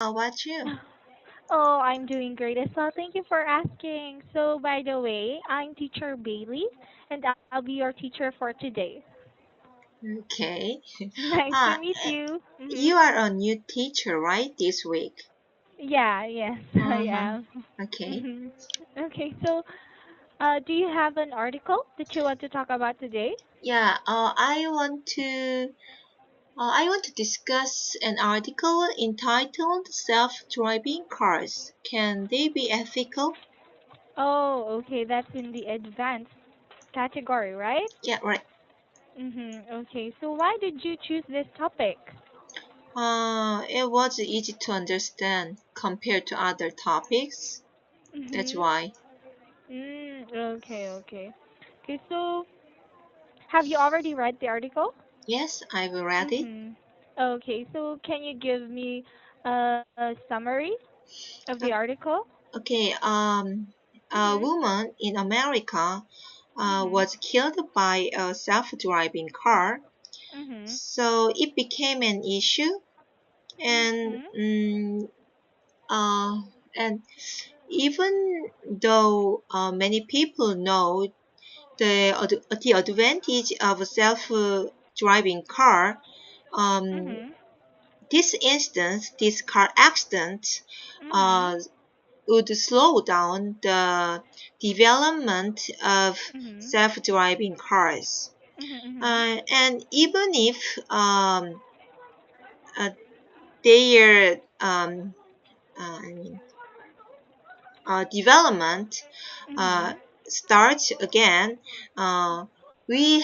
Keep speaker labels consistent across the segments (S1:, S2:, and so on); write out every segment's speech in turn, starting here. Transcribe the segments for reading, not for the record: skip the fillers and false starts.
S1: How about you?
S2: Oh, I'm doing great as well. Thank you for asking. So, by the way, I'm teacher Bailey, and I'll be your teacher for today.
S1: Okay.
S2: Nice
S1: Uh,
S2: to meet
S1: uh,
S2: you.
S1: you are a new teacher, right, this week?
S2: Yeah, yes, I
S1: Uh-huh.
S2: am.
S1: Okay.
S2: hmm Okay, so do you have an article that you want to talk about today?
S1: Yeah, I want to discuss an article entitled Self-Driving Cars. Can they be ethical?
S2: Oh, okay, that's in the advanced category, right?
S1: Yeah, right.
S2: Okay, so why did you choose this topic?
S1: It was easy to understand compared to other topics. That's
S2: Mm-hmm.
S1: why.
S2: Okay. Okay, so have you already read the article?
S1: Yes, I've read it.
S2: Mm-hmm. Okay, so can you give me a summary of the
S1: O-
S2: article?
S1: Okay, a
S2: Mm-hmm.
S1: woman in America
S2: Mm-hmm.
S1: was killed by a self-driving car.
S2: Mm-hmm.
S1: So it became an issue, and
S2: Mm-hmm.
S1: uh, and even though many people know the advantage of a self-driving car, um,
S2: Mm-hmm.
S1: this car accident
S2: Mm-hmm.
S1: uh, would slow down the development of
S2: Mm-hmm.
S1: self-driving cars.
S2: Mm-hmm.
S1: And even if uh, their I mean, development uh,
S2: Mm-hmm.
S1: starts again, uh, we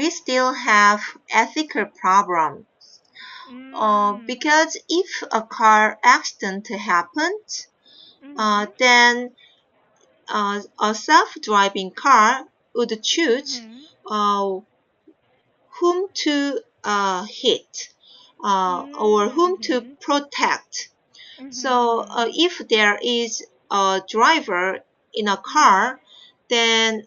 S1: still have ethical problems.
S2: Mm.
S1: Because if a car accident happens,
S2: Mm-hmm.
S1: then a self-driving car would choose
S2: Mm-hmm.
S1: uh, whom to hit or whom to
S2: Mm-hmm.
S1: protect. So
S2: Mm-hmm.
S1: if there is a driver in a
S2: Mm-hmm.
S1: car, then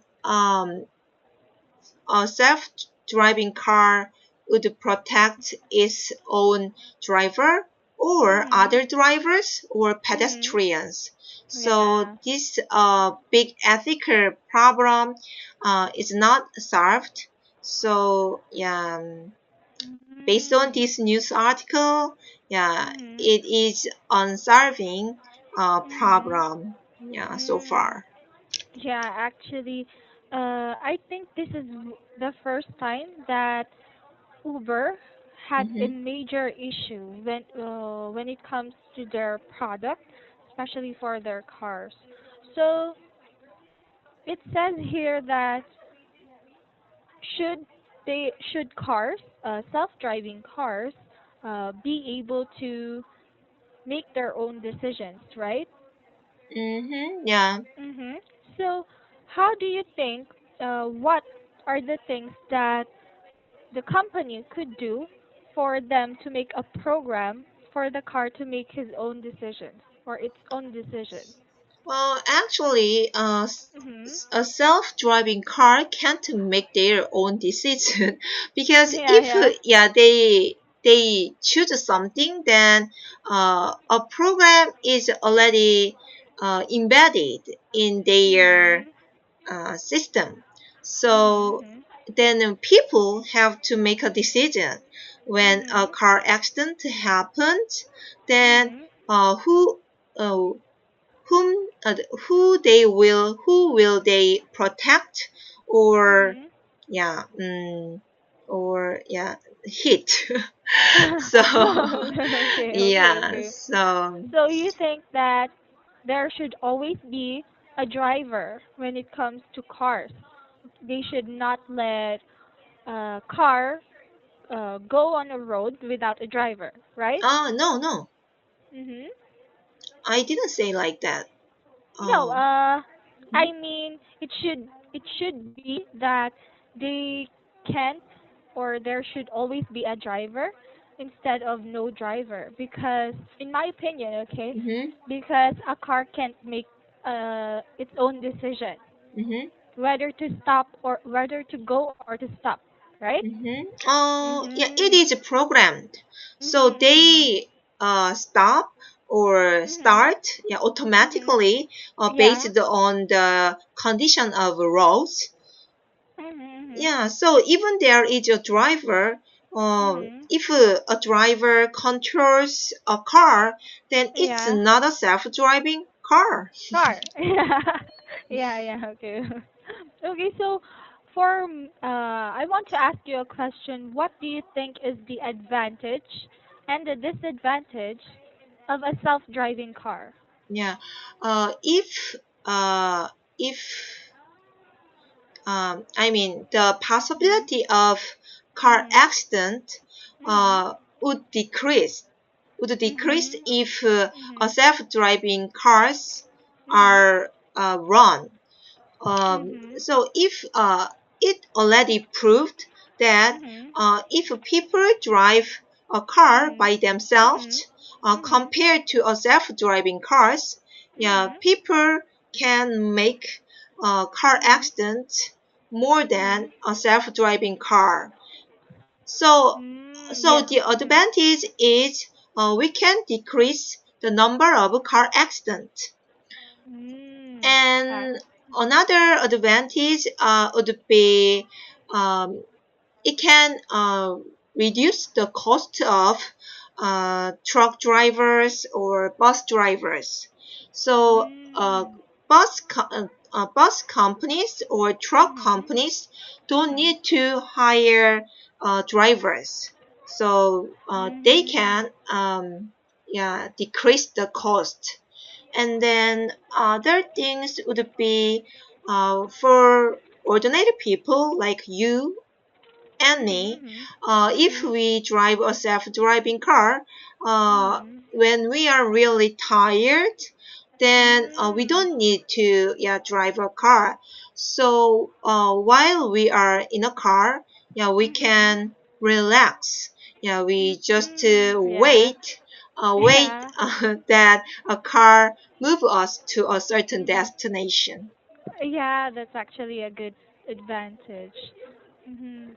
S1: a self-driving car would protect its own driver or
S2: Mm-hmm.
S1: other drivers or
S2: Mm-hmm.
S1: pedestrians. So
S2: Yeah.
S1: this big ethical problem is not solved. So yeah, based on
S2: Mm.
S1: this news article, yeah,
S2: Mm-hmm.
S1: it is unsolving
S2: Mm-hmm.
S1: problem. Yeah, so
S2: Mm.
S1: far.
S2: Yeah, actually, I think this is the first time that Uber had a
S1: Mm-hmm.
S2: major issue when it comes to their product, especially for their cars. So it says here that should should cars, self-driving cars, be able to make their own decisions, right?
S1: Mm-hmm. Yeah.
S2: Mhm. So, how do you think? What are the things that the company could do for them to make a program for the car to make his own decisions or its own decisions?
S1: Well, actually,
S2: Mhm.
S1: a self-driving car can't make their own decision because
S2: Yeah,
S1: if
S2: yeah.
S1: yeah they choose something, then a program is already embedded in their
S2: Mhm.
S1: system.
S2: Mhm.
S1: So
S2: Mhm.
S1: then people have to make a decision when a
S2: Mhm.
S1: car accident happens. Then
S2: Mhm.
S1: uh, whom who will they protect or
S2: Mhm.
S1: yeah or yeah hit. So yeah,
S2: Okay.
S1: so
S2: So you think that there should always be a driver when it comes to cars? They should not let a car go on a road without a driver, right?
S1: no,
S2: Mhm.
S1: I didn't say like that.
S2: No,
S1: Oh.
S2: I mean it should be that they can't or there should always be a driver instead of no driver because in my opinion, okay,
S1: Mm-hmm,
S2: because a car can't make its own decision
S1: mm-hmm,
S2: whether to stop or whether to go or to stop, right?
S1: mm-hmm. Oh, yeah, it
S2: Mhm.
S1: is programmed. So
S2: Mhm. Mhm.
S1: they stop or
S2: Mhm.
S1: start, yeah,
S2: Mhm.
S1: automatically
S2: Yeah.
S1: based on the condition of roads.
S2: Mhm.
S1: Yeah, so even there is a driver,
S2: Mhm.
S1: if a driver controls a car, then it's
S2: Yeah.
S1: not a self-driving car.
S2: Car. Yeah. Yeah. Okay. Okay. So, I want to ask you a question. What do you think is the advantage and the disadvantage of a self-driving car?
S1: Yeah, uh, if I mean the
S2: Mhm.
S1: possibility of car
S2: Mhm.
S1: accident
S2: Mhm.
S1: would decrease
S2: Mhm.
S1: if a
S2: Mhm.
S1: self-driving cars
S2: Mhm.
S1: are run.
S2: Mhm.
S1: So if it already proved that
S2: Mhm.
S1: if people drive a car
S2: Mhm.
S1: by
S2: Mhm.
S1: themselves
S2: Mhm.
S1: compared to a self-driving cars, yeah,
S2: Mhm.
S1: people can make car
S2: Mhm.
S1: accidents more than
S2: Mhm.
S1: a self-driving car. So, so
S2: Yeah.
S1: the
S2: Mhm.
S1: advantage is we can decrease the number of car accidents.
S2: Mm.
S1: And another advantage would be um, it can reduce the cost of truck drivers or bus drivers. So
S2: Mm.
S1: bus companies or truck
S2: Mhm.
S1: companies don't
S2: Mhm.
S1: need to hire drivers. So they
S2: Mhm.
S1: can yeah, decrease the cost. And then other things would be for ordinary people like you and me,
S2: Mhm.
S1: if
S2: Mhm.
S1: we drive a self-driving car, uh,
S2: Mhm.
S1: when we are really tired, then we
S2: Mm.
S1: don't need to, yeah, drive a car. So while we are in a car, yeah, we
S2: Mhm.
S1: can relax. Yeah, we just
S2: Yeah.
S1: wait
S2: Yeah.
S1: that a car move us to a certain
S2: Mhm.
S1: destination.
S2: Yeah, that's actually a good advantage. Mhm.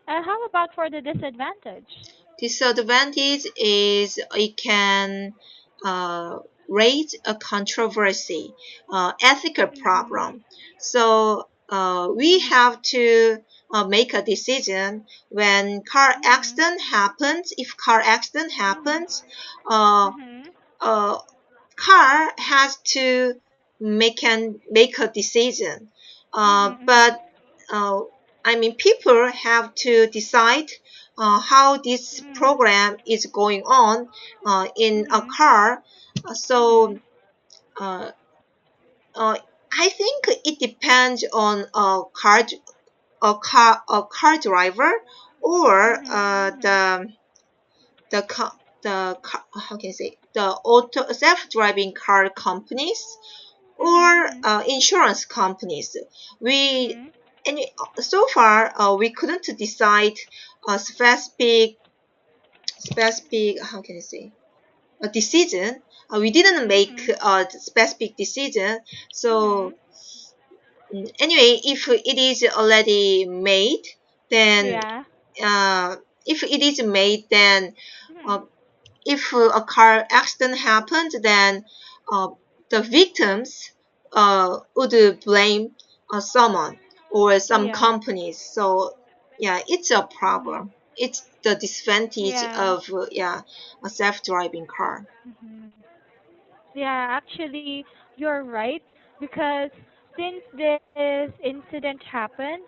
S2: And how about for the disadvantage?
S1: Disadvantage is it can uh, raise a controversy, ethical
S2: Mhm.
S1: problem. So we
S2: Mhm.
S1: have to make a decision when car
S2: Mhm.
S1: accident happens. If car accident
S2: Mhm.
S1: happens, uh,
S2: Mhm.
S1: uh, car has to make a decision.
S2: Mhm.
S1: But
S2: Mhm.
S1: uh, I mean, people have to decide how this
S2: Mhm.
S1: program is going on in a
S2: Mhm.
S1: car.
S2: Mhm.
S1: So uh, uh, I think it depends on a car driver or
S2: Mhm.
S1: the car, how can I say, the auto self-driving car companies or
S2: Mhm.
S1: insurance companies. We
S2: Mhm.
S1: and so far we couldn't decide a specific, how can I say, a decision. We didn't make
S2: Mhm.
S1: a specific decision. So
S2: Mhm.
S1: anyway, if it is already made, then
S2: Yeah.
S1: uh, if it is made, then uh,
S2: Mhm.
S1: if a car accident happened, then uh, the victims would blame someone or some
S2: Yeah.
S1: companies. So yeah, it's a
S2: Mhm.
S1: problem. It's the disadvantage
S2: Yeah.
S1: of yeah, a self-driving car.
S2: Mhm. Yeah, actually, you're right because since this incident happened,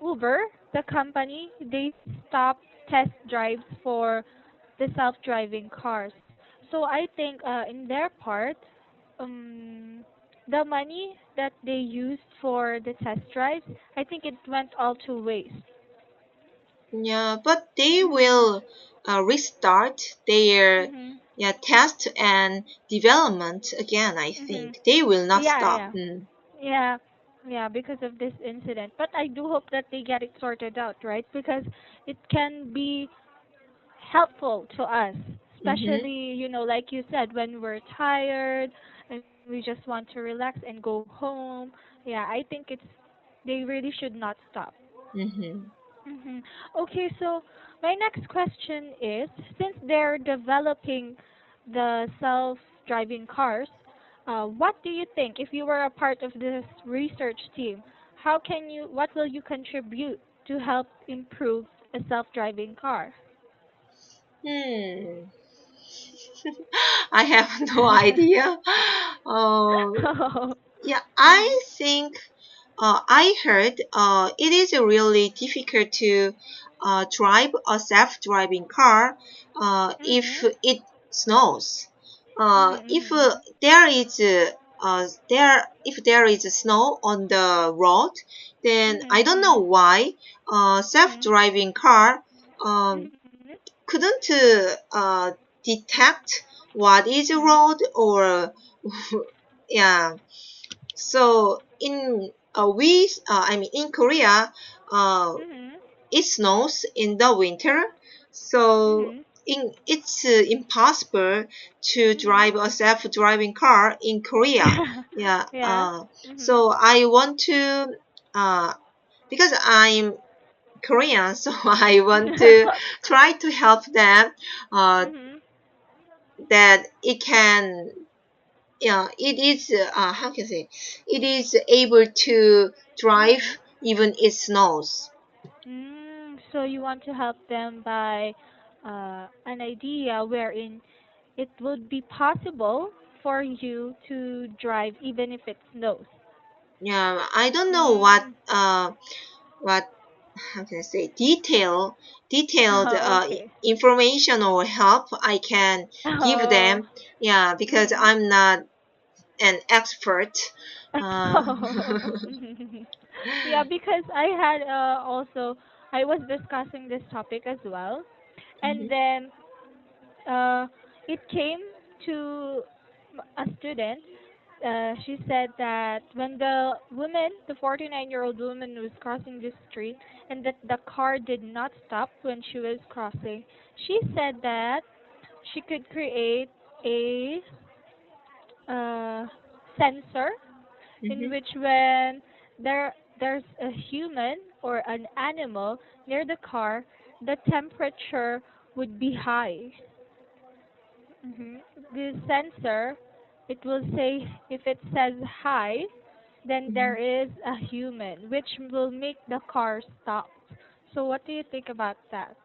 S2: Uber, the company, they stopped test drives for the self-driving cars. So I think in their part, um, the money that they used for the test drives, I think it went all to waste.
S1: Yeah, but they
S2: Mhm.
S1: will restart their
S2: Mhm.
S1: yeah, test and development again. I
S2: Mhm.
S1: think they will not
S2: Yeah,
S1: stop.
S2: yeah. Yeah, yeah, because of this incident. But I do hope that they get it sorted out, right? Because it can be helpful to us,
S1: Mm-hmm.
S2: especially, like you said, when we're tired and we just want to relax and go home. Yeah, I think they really should not stop.
S1: Mm-hmm.
S2: Hmm. Okay, so my next question is, since they're developing the self-driving cars, what do you think if you were a part of this research team? What will you contribute to help improve a self-driving car?
S1: Hmm. I have no idea. Uh,
S2: Oh.
S1: yeah,
S2: Mhm.
S1: I think I heard it is really difficult to drive a self-driving car if
S2: Mhm.
S1: it snows. If
S2: Mhm.
S1: there is if there is snow on the road, then I don't know
S2: Mhm.
S1: why
S2: Mhm.
S1: self-driving car um,
S2: Mhm.
S1: couldn't detect what is a
S2: Mhm.
S1: road or yeah. So in I mean in Korea, uh,
S2: Mhm.
S1: it snows in the winter, so
S2: Mhm.
S1: it's impossible to
S2: Mhm.
S1: drive a self-driving car in Korea. Yeah.
S2: Yeah. Mhm.
S1: So I want to uh, because I'm Korean, so I want to try to help them
S2: Mhm.
S1: that it can it is how can I say it is able to drive
S2: Mhm.
S1: even it snows.
S2: So you want to help them by an idea wherein it would be possible for you to drive even if it snows.
S1: Yeah, I don't know
S2: Mm.
S1: what how can I say detailed
S2: Okay.
S1: information or help I can give
S2: Oh.
S1: them. Yeah, because
S2: Mhm.
S1: I'm not an expert. Uh,
S2: Yeah, because I had also I was discussing this topic as well, and
S1: mhm,
S2: then uh, it came to a student. She said that when the 49-year-old woman was crossing the street and that the car did not stop when she was crossing, she said that she could create a sensor in
S1: mhm.
S2: which when there's a human or an animal near the car, the temperature would be high. The sensor, it will say if it says high, then there
S1: Mhm.
S2: is a human, which will make the car stop. So what do you think about that?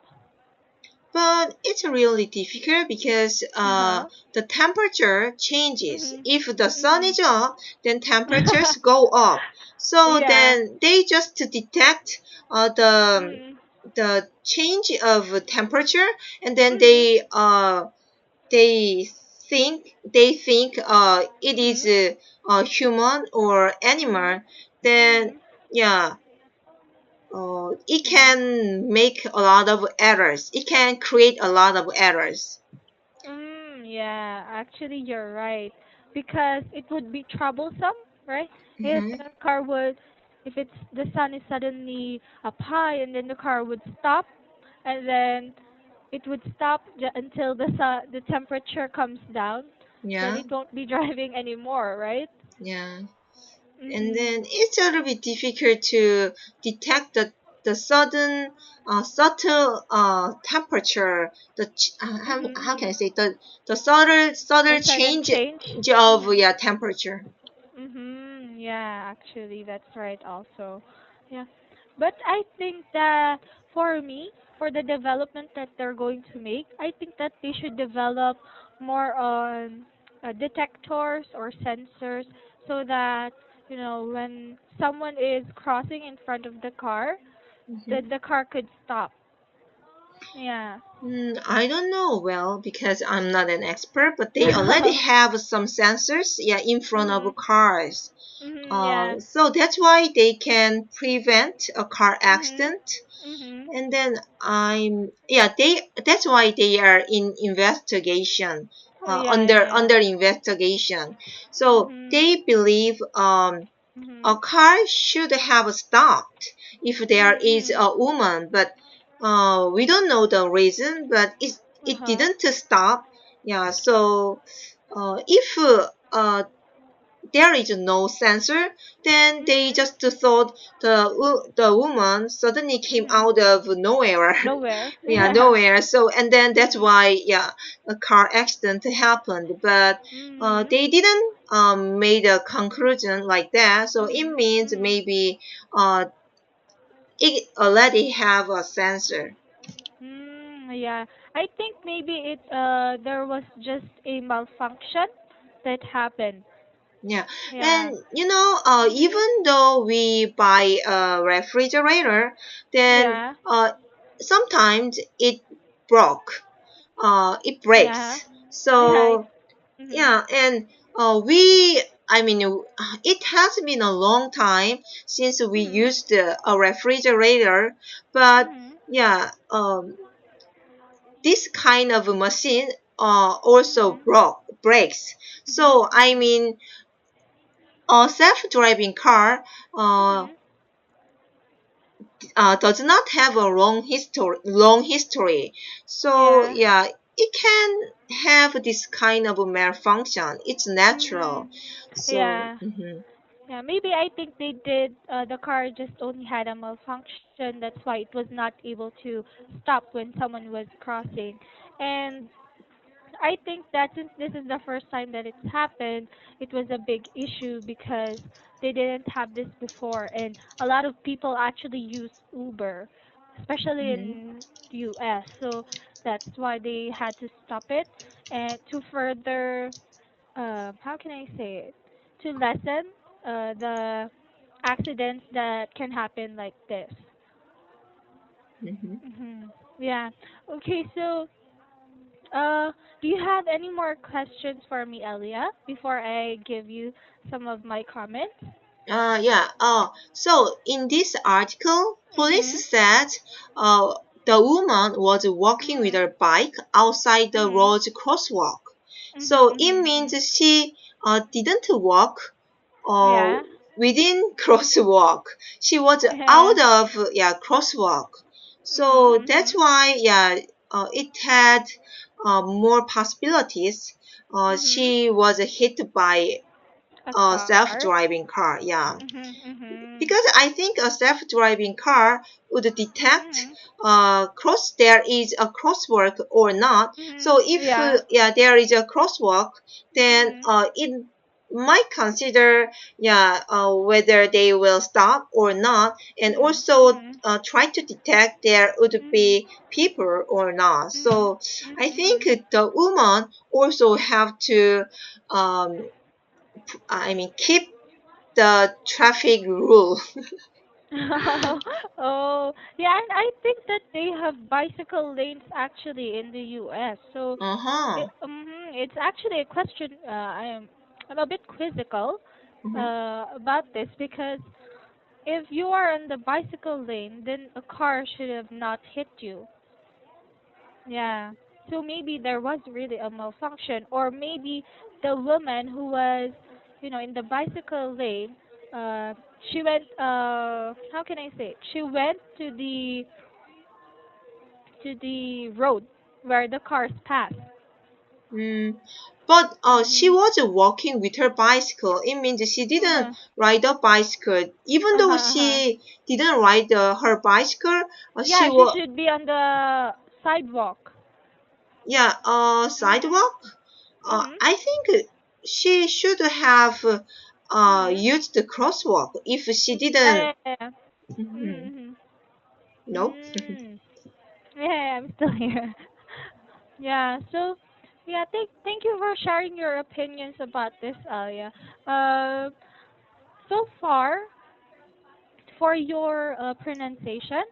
S1: But it's really difficult because
S2: Uh huh.
S1: the temperature changes.
S2: Mhm.
S1: If the sun
S2: Mhm.
S1: is up, then temperatures go up. So
S2: Yeah.
S1: then they just detect
S2: Mhm.
S1: the change of temperature, and then
S2: Mhm.
S1: they think it is
S2: Mhm.
S1: a human or
S2: Mhm.
S1: animal. Then
S2: Mhm.
S1: yeah, it
S2: Mhm.
S1: can make a lot of errors. It can create a lot of errors.
S2: Yeah, actually you're right. Because it would be troublesome, right? If
S1: Mm-hmm.
S2: the car would, if the sun is suddenly up high and then the car would stop and then it would stop until the temperature comes down, then
S1: Yeah,
S2: it won't be driving anymore, right?
S1: yeah. And
S2: Mhm.
S1: then it's a little bit difficult to detect the sudden subtle temperature. How can I
S2: Mhm.
S1: say the subtle
S2: The sudden
S1: change
S2: change.
S1: of
S2: Mhm.
S1: yeah temperature.
S2: Yeah, actually, that's right also. Yeah. But I think that for me, for the development that they're going to make, I think that they should develop more on detectors or sensors so that, when someone is crossing in front of the car,
S1: Mm-hmm.
S2: the car could stop. Yeah.
S1: I don't know well because I'm not an expert, but they already have some sensors, yeah, in front of
S2: Mhm.
S1: cars.
S2: Yeah.
S1: So that's why they can prevent a car
S2: Mhm.
S1: accident.
S2: Mhm.
S1: And then that's why they are in investigation,
S2: Yeah, yeah, yeah.
S1: under investigation. So
S2: Mhm.
S1: they believe a
S2: Mhm.
S1: car should have stopped if there is
S2: Mhm.
S1: a woman, but we don't know the reason, but it
S2: Uh-huh.
S1: didn't stop. Yeah, so if there is no sensor, then they
S2: Mhm.
S1: just thought the woman suddenly came
S2: Mhm.
S1: out of nowhere.
S2: Nowhere.
S1: Yeah,
S2: Yeah.
S1: nowhere. So and then that's
S2: Mhm.
S1: why, yeah, a car accident happened. But
S2: Mhm.
S1: they didn't made a conclusion like that. So it
S2: Mhm.
S1: means
S2: Mhm.
S1: maybe it already have a sensor.
S2: Yeah. I think maybe it there was just a malfunction that happened.
S1: Yeah,
S2: Yeah.
S1: and
S2: Mhm.
S1: even though we buy a refrigerator, then
S2: Yeah.
S1: sometimes it
S2: Yeah.
S1: breaks.
S2: Yeah.
S1: So
S2: Mhm.
S1: yeah, and I mean, it has been a long time since we
S2: Mhm.
S1: used a refrigerator, but
S2: Mhm.
S1: yeah, this kind of machine also
S2: Mhm.
S1: breaks.
S2: Mhm.
S1: So I
S2: Mhm.
S1: mean, a self-driving car uh,
S2: Mhm.
S1: does not have a long history. So
S2: Yeah.
S1: yeah, it can have this kind of malfunction. It's natural.
S2: Mhm.
S1: So
S2: Yeah. Yeah, maybe I think they did. The car just only had a malfunction. That's why it was not able to stop when someone was crossing. And I think that since this is the first time that it's happened, it was a big issue because they didn't have this before, and a lot of people actually use Uber, especially
S1: mhm,
S2: in US. So that's why they had to stop it and to further, how can I say it, to lessen the accidents that can happen like this.
S1: mhm.
S2: Yeah. Okay. So, uh, do you have any more questions for me, Elia, before I give you some of my comments?
S1: Yeah. So in this article,
S2: Mhm.
S1: police said the woman was walking with
S2: Mhm.
S1: her bike outside the
S2: Mhm.
S1: road's crosswalk.
S2: Mhm.
S1: So it
S2: Mhm.
S1: means
S2: Mhm.
S1: she didn't walk uh,
S2: Yeah.
S1: within crosswalk. She was
S2: Yeah.
S1: out of, yeah, crosswalk.
S2: Mhm.
S1: So that's
S2: Mhm.
S1: why, yeah, it had more possibilities.
S2: Mhm.
S1: She was hit by
S2: A
S1: a
S2: car.
S1: self-driving car. Yeah,
S2: Mhm. Mhm.
S1: because I think a self-driving car would detect
S2: Mhm.
S1: cross there is a crosswalk or not.
S2: Mhm.
S1: So if
S2: Yeah.
S1: yeah, there is a crosswalk, then
S2: Mhm.
S1: it might consider, yeah, whether they will stop or not, and
S2: Mhm.
S1: also
S2: Mhm.
S1: try to detect there would
S2: Mhm.
S1: be people or not.
S2: Mhm.
S1: So I think
S2: Mhm.
S1: the woman also have to um, I mean keep the traffic rule.
S2: Oh, yeah, and I think that they have bicycle lanes actually in the US. So,
S1: Uh-huh.
S2: it's actually a question. I'm a bit quizzical
S1: Mhm.
S2: about this because if you are in the bicycle lane, then a car should have not hit you. Yeah. So maybe there was really a malfunction, or maybe the woman who was, in the bicycle lane, uh, she went. How can I say it? She went to the road where the cars pass.
S1: Mm. But she
S2: Mhm.
S1: was walking with her bicycle. It means she didn't
S2: Uh-huh.
S1: ride a bicycle. Even
S2: Uh-huh.
S1: though
S2: Uh-huh.
S1: she didn't ride her bicycle, she
S2: Yeah, she
S1: was,
S2: should be on the sidewalk.
S1: yeah,
S2: Mhm.
S1: sidewalk.
S2: Mhm.
S1: I think she should have
S2: Mhm.
S1: used the crosswalk. If she didn't,
S2: Yeah, yeah, yeah.
S1: mhm.
S2: Mhm. Mhm.
S1: No.
S2: Yeah, yeah, I'm still here. Yeah, so yeah, thank you for sharing your opinions about this, Alia. Uh, so far for your pronunciation,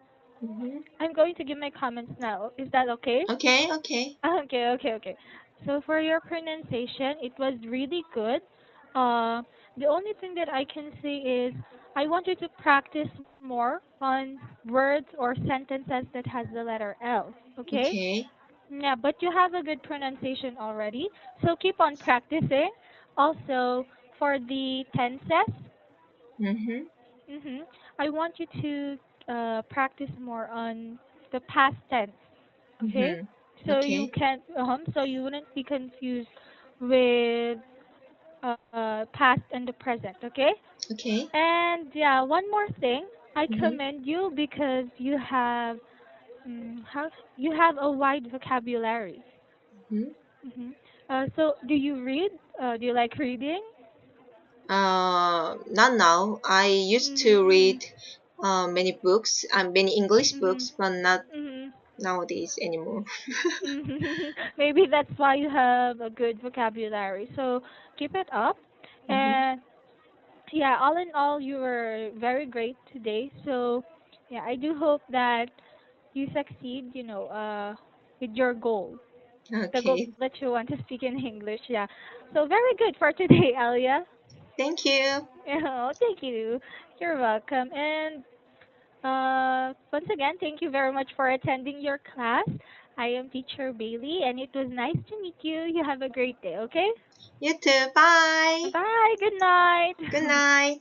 S1: Mhm.
S2: I'm going to give my comments now. Is that okay?
S1: Okay, okay.
S2: Okay, okay, okay. So for your pronunciation, it was really good. Uh, the only thing that I can say is I want you to practice more on words or sentences that has the letter L. Okay?
S1: Okay.
S2: Yeah, but you have a good pronunciation already. So keep on practicing. Also, for the tenses,
S1: Mhm.
S2: hmm I want you to practice more on the past tense. Okay?
S1: Mhm.
S2: So you
S1: Okay.
S2: can so you wouldn't be confused with past and the present. Okay.
S1: Okay.
S2: And yeah, one more thing. I
S1: Mm-hmm.
S2: commend you because you have how you have a wide vocabulary.
S1: Mm-hmm.
S2: So do you read? Do you like reading?
S1: Not now. I used to
S2: Mm-hmm.
S1: read many books, many English
S2: Mm-hmm.
S1: books, but not
S2: Mm-hmm.
S1: nowadays anymore.
S2: Maybe that's why you have a good vocabulary. So keep it up.
S1: Mm-hmm.
S2: And yeah, all in all, you were very great today. So yeah, I do hope that you succeed, with your goal, the goal
S1: Okay.
S2: that you want to speak in English. Yeah. So very good for today, Alia.
S1: Thank you.
S2: Oh, thank you. You're welcome. And once again, thank you very much for attending your class. I am Teacher Bailey, and it was nice to meet you. You have a great day, okay?
S1: You too. Bye.
S2: Bye. Good
S1: Good
S2: night.
S1: night.